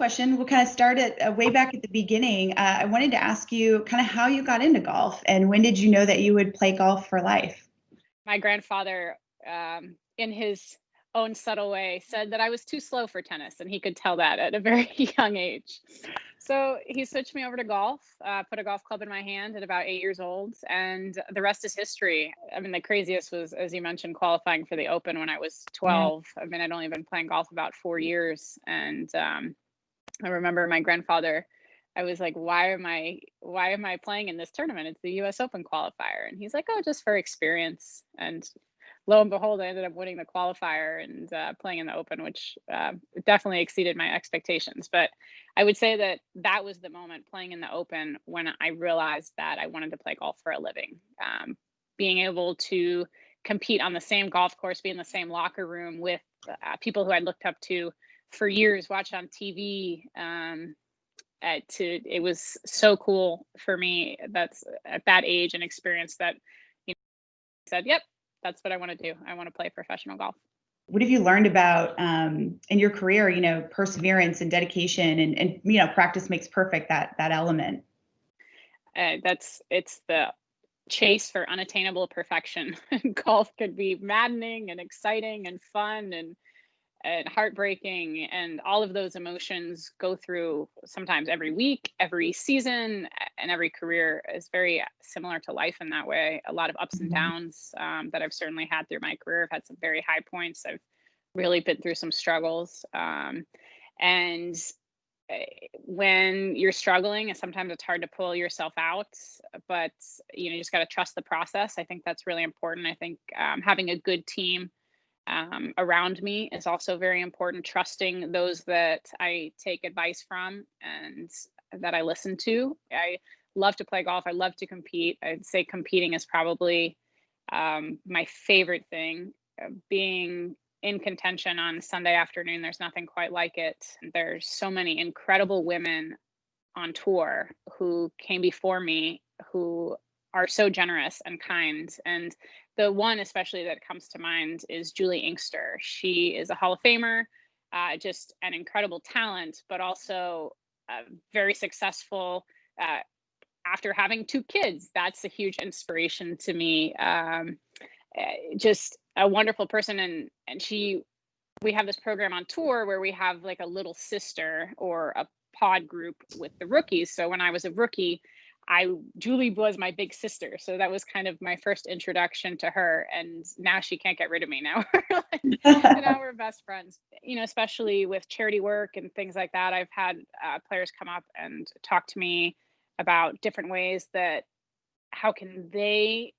question, we'll kind of start at way back at the beginning. I wanted to ask you kind of how you got into golf and when did you know that you would play golf for life? My grandfather, in his own subtle way, said that I was too slow for tennis, and he could tell that at a very young age. So he switched me over to golf, put a golf club in my hand at about 8 years old, and the rest is history. I mean, the craziest was, as you mentioned, qualifying for the Open when I was Yeah. 12. I mean, I'd only been playing golf about 4 years, and I remember my grandfather. I was like, why am I playing in this tournament? It's the US Open qualifier. And he's like, oh, just for experience. And lo and behold, I ended up winning the qualifier and playing in the Open, which definitely exceeded my expectations. But I would say that that was the moment playing in the Open when I realized that I wanted to play golf for a living. Being able to compete on the same golf course, be in the same locker room with people who I looked up to for years, watched on TV. It was so cool for me. That's at that age and experience that said, yep, that's what I want to do. I want to play professional golf. What have you learned about in your career, perseverance and dedication and practice makes perfect, that element? It's the chase for unattainable perfection. Golf could be maddening and exciting and fun and heartbreaking, and all of those emotions go through sometimes every week, every season, and every career is very similar to life in that way. A lot of ups and Mhm. downs that I've certainly had through my career. I've had some very high points. I've really been through some struggles. And when you're struggling, sometimes it's hard to pull yourself out, but you just got to trust the process. I think that's really important. I think having a good team around me is also very important. Trusting those that I take advice from and that I listen to. I love to play golf. I love to compete. I'd say competing is probably my favorite thing. Being in contention on Sunday afternoon, there's nothing quite like it. There's so many incredible women on tour who came before me who are so generous and kind. And the one especially that comes to mind is Julie Inkster. She is a Hall of Famer, just an incredible talent, but also very successful after having two kids. That's a huge inspiration to me. Just a wonderful person. And we have this program on tour where we have like a little sister or a pod group with the rookies. So when I was a rookie, Julie was my big sister. So that was kind of my first introduction to her. And now she can't get rid of me. Now now we're best friends, especially with charity work and things like that. I've had players come up and talk to me about different ways that how can they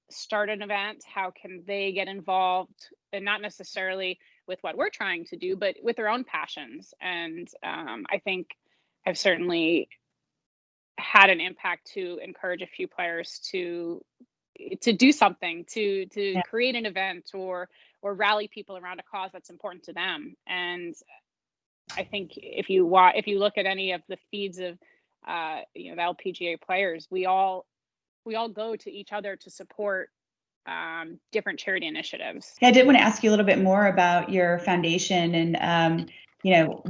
start an event? How can they get involved? And not necessarily with what we're trying to do, but with their own passions. And I think I've certainly had an impact to encourage a few players to do something, to Yeah. create an event or rally people around a cause that's important to them. And I think if you look at any of the feeds of the LPGA players, we all go to each other to support different charity initiatives. Yeah, I did want to ask you a little bit more about your foundation and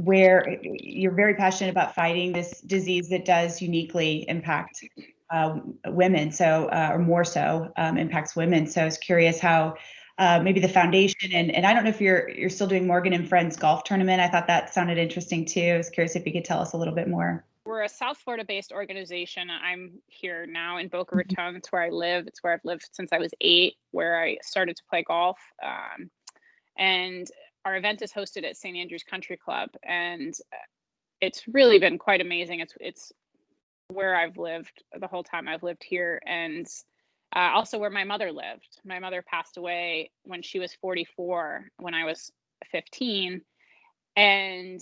where you're very passionate about fighting this disease that does uniquely impact women, so or more so impacts women. So I was curious how maybe the foundation and I don't know if you're still doing Morgan and Friends golf tournament. I thought that sounded interesting too. I was curious if you could tell us a little bit more. We're a South Florida based organization. I'm here now in Boca Raton. It's where I live. It's where I've lived since I was 8, where I started to play golf. And our event is hosted at St. Andrews Country Club. And it's really been quite amazing. It's where I've lived the whole time I've lived here. And also where my mother lived. My mother passed away when she was 44, when I was 15. And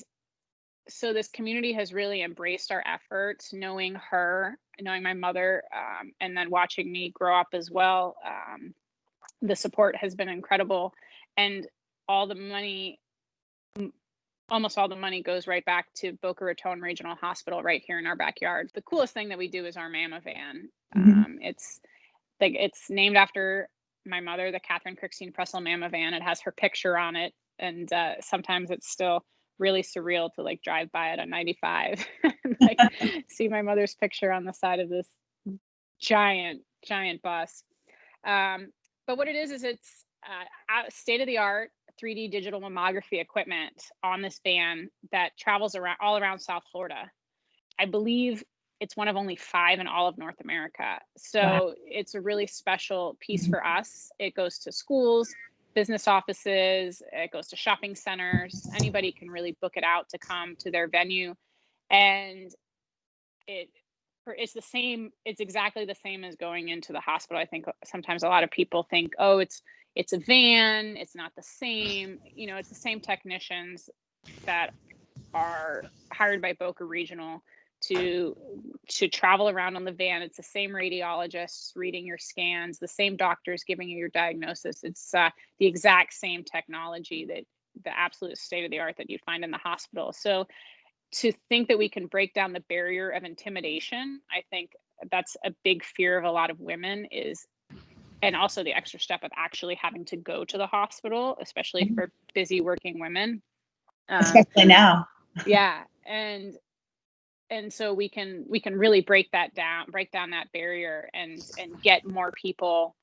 so this community has really embraced our efforts, knowing her, knowing my mother, and then watching me grow up as well. The support has been incredible. And all the money, almost all the money goes right back to Boca Raton Regional Hospital right here in our backyard. The coolest thing that we do is our Mama Van. It's named after my mother, the Catherine Crixtine Pressel Mama Van. It has her picture on it. And sometimes it's still really surreal to like drive by it on 95 and like see my mother's picture on the side of this giant bus. Um, but what it is it's state of the art 3D digital mammography equipment on this van that travels around all around South Florida. I believe it's one of only 5 in all of North America. Wow. So it's a really special piece Mhm. for us. It goes to schools, business offices, it goes to shopping centers. Anybody can really book it out to come to their venue. And it it's exactly the same as going into the hospital. I think sometimes a lot of people think, oh, it's a van, it's not the same. You know, it's the same technicians that are hired by Boca Regional to travel around on the van. It's the same radiologists reading your scans, the same doctors giving you your diagnosis. It's the exact same technology, that the absolute state of the art that you'd find in the hospital. So to think that we can break down the barrier of intimidation, I think that's a big fear of a lot of women, is, and also the extra step of actually having to go to the hospital, especially for busy working women. Especially now. Yeah, and so we can really break down that barrier, and get more people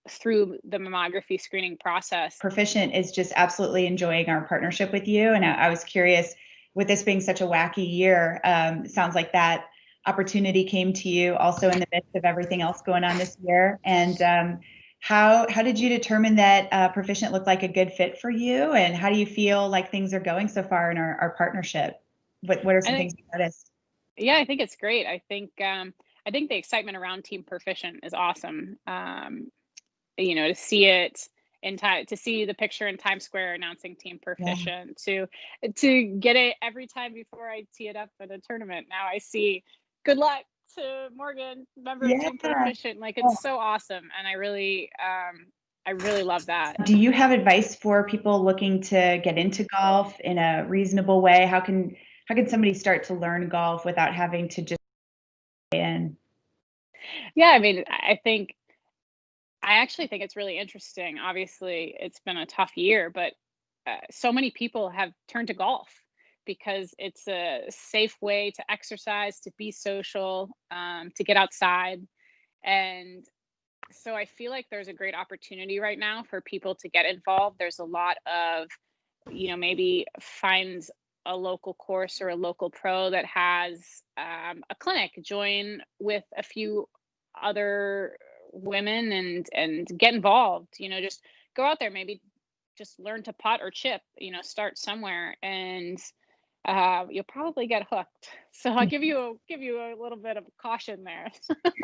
through the mammography screening process. Perficient is just absolutely enjoying our partnership with you. And I was curious, with this being such a wacky year, it sounds like that opportunity came to you also in the midst of everything else going on this year. And how did you determine that Perficient looked like a good fit for you? And how do you feel like things are going so far in our partnership? What are I some think, things you noticed? yeah, I think it's great. I think the excitement around Team Perficient is awesome. You know, to see it in time, to see the picture in Times Square announcing Team Yeah. Perficient, to get it every time before I tee it up at a tournament. Now I see good luck to Morgan, member of Team Yeah. Perficient. Like, Oh. it's so awesome, and I really love that. Do you have advice for people looking to get into golf in a reasonable way? How can somebody start to learn golf without having to just stay in? Yeah, I mean, I actually think it's really interesting. Obviously, it's been a tough year, but so many people have turned to golf because it's a safe way to exercise, to be social, to get outside. And so I feel like there's a great opportunity right now for people to get involved. There's a lot of, maybe find a local course or a local pro that has a clinic, join with a few other women, and get involved. Just go out there, maybe just learn to putt or chip. Start somewhere, and you'll probably get hooked. So I'll give you a little bit of caution there.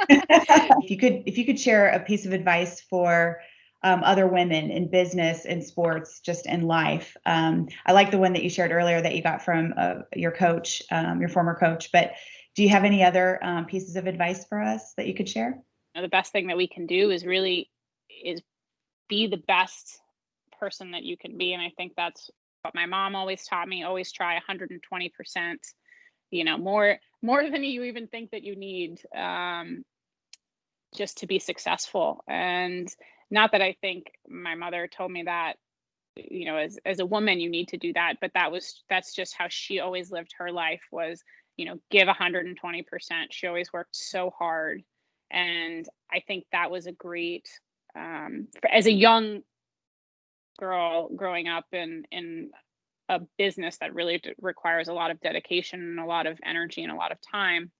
If you could share a piece of advice for other women in business and sports, just in life. I like the one that you shared earlier that you got from your coach, your former coach. But do you have any other pieces of advice for us that you could share? The best thing that we can do is be the best person that you can be, and I think that's what my mom always taught me. Always try 120%. More than you even think that you need, just to be successful. And not that I think my mother told me that, as a woman you need to do that, but that's just how she always lived her life, was, give 120%. She always worked so hard. And I think that was a great, as a young girl growing up in a business that really requires a lot of dedication and a lot of energy and a lot of time,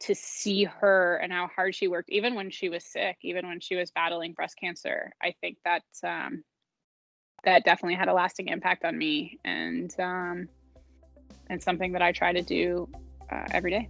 to see her and how hard she worked, even when she was sick, even when she was battling breast cancer. I think that definitely had a lasting impact on me, and something that I try to do every day.